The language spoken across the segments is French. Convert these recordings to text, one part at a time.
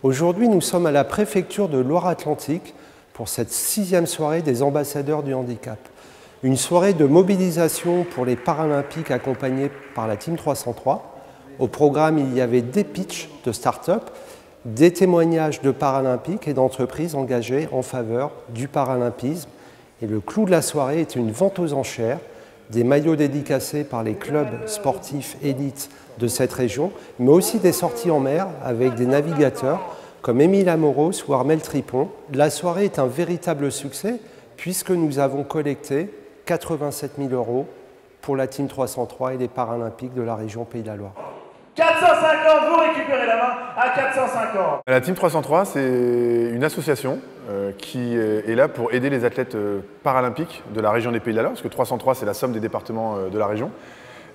Aujourd'hui, nous sommes à la préfecture de Loire-Atlantique pour cette 6e soirée des ambassadeurs du handicap. Une soirée de mobilisation pour les Paralympiques accompagnée par la Team 303. Au programme, il y avait des pitchs de start-up, des témoignages de Paralympiques et d'entreprises engagées en faveur du paralympisme. Et le clou de la soirée était une vente aux enchères, des maillots dédicacés par les clubs sportifs élites de cette région, mais aussi des sorties en mer avec des navigateurs comme Émile Amoros ou Armel Tripon. La soirée est un véritable succès puisque nous avons collecté 87 000 € pour la Team 303 et les Paralympiques de la région Pays de la Loire. 450, vous récupérez la main à 450. La Team 303, c'est une association qui est là pour aider les athlètes paralympiques de la région des Pays de la Loire, parce que 303, c'est la somme des départements de la région,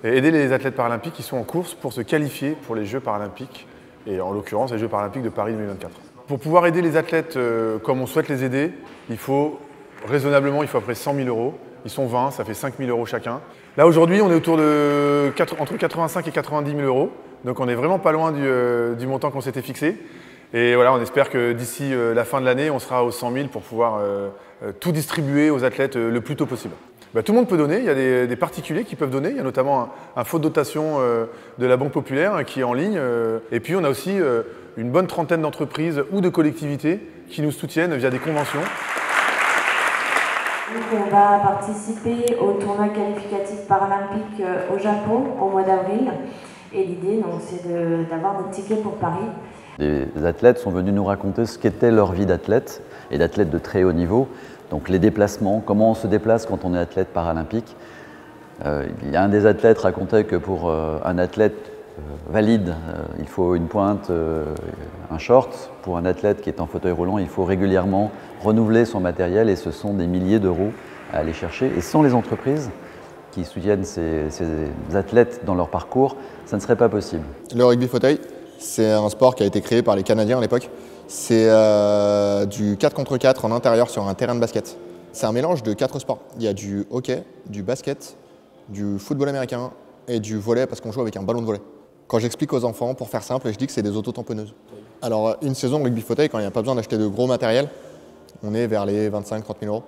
et aider les athlètes paralympiques qui sont en course pour se qualifier pour les Jeux paralympiques, et en l'occurrence les Jeux paralympiques de Paris 2024. Pour pouvoir aider les athlètes comme on souhaite les aider, il faut raisonnablement, il faut à peu près 100 000 €. Ils sont 20, ça fait 5 000 € chacun. Là aujourd'hui, on est autour de entre 85 et 90 000 €. Donc on n'est vraiment pas loin du montant qu'on s'était fixé. Et voilà, on espère que d'ici la fin de l'année, on sera aux 100 000 pour pouvoir tout distribuer aux athlètes le plus tôt possible. Tout le monde peut donner, il y a des particuliers qui peuvent donner. Il y a notamment un fonds de dotation de la Banque Populaire qui est en ligne. Et puis on a aussi une bonne trentaine d'entreprises ou de collectivités qui nous soutiennent via des conventions. Donc on va participer au tournoi qualificatif paralympique au Japon au mois d'avril. Et l'idée, c'est d'avoir des tickets pour Paris. Les athlètes sont venus nous raconter ce qu'était leur vie d'athlète, et d'athlète de très haut niveau. Donc les déplacements, comment on se déplace quand on est athlète paralympique. Il y a un des athlètes qui racontait que pour un athlète valide, il faut une pointe, un short. Pour un athlète qui est en fauteuil roulant, il faut régulièrement renouveler son matériel, et ce sont des milliers d'euros à aller chercher. Et sans les entreprises qui soutiennent ces athlètes dans leur parcours, ça ne serait pas possible. Le rugby fauteuil, c'est un sport qui a été créé par les Canadiens à l'époque. C'est du 4 contre 4 en intérieur sur un terrain de basket. C'est un mélange de 4 sports. Il y a du hockey, du basket, du football américain et du volley parce qu'on joue avec un ballon de volley. Quand j'explique aux enfants, pour faire simple, je dis que c'est des autotamponneuses. Alors une saison de rugby fauteuil, quand il n'y a pas besoin d'acheter de gros matériel, on est vers les 25 000 – 30 000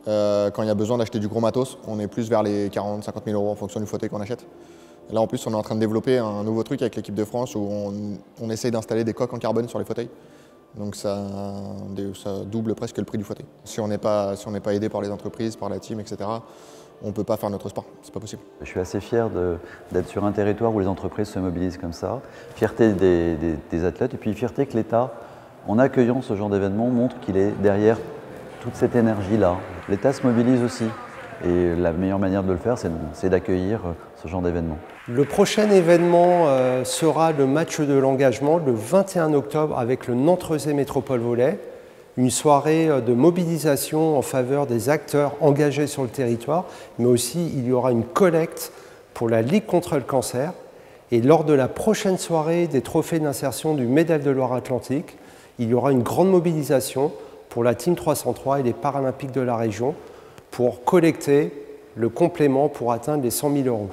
€. Quand il y a besoin d'acheter du gros matos, on est plus vers les 40 000 – 50 000 € en fonction du fauteuil qu'on achète. Là en plus on est en train de développer un nouveau truc avec l'équipe de France où on essaye d'installer des coques en carbone sur les fauteuils. Donc ça double presque le prix du fauteuil. Si on n'est pas aidé par les entreprises, par la team, etc., on ne peut pas faire notre sport, c'est pas possible. Je suis assez fier d'être sur un territoire où les entreprises se mobilisent comme ça. Fierté des athlètes et puis fierté que l'État, en accueillant ce genre d'événement, montre qu'il est derrière toute cette énergie-là. L'État se mobilise aussi. Et la meilleure manière de le faire, c'est d'accueillir ce genre d'événement. Le prochain événement sera le match de l'engagement le 21 octobre avec le Nantes-Rezé Métropole Volley. Une soirée de mobilisation en faveur des acteurs engagés sur le territoire, mais aussi il y aura une collecte pour la Ligue contre le cancer. Et lors de la prochaine soirée des trophées d'insertion du Médaille de Loire-Atlantique, il y aura une grande mobilisation pour la Team 303 et les Paralympiques de la région pour collecter le complément pour atteindre les 100 000 €.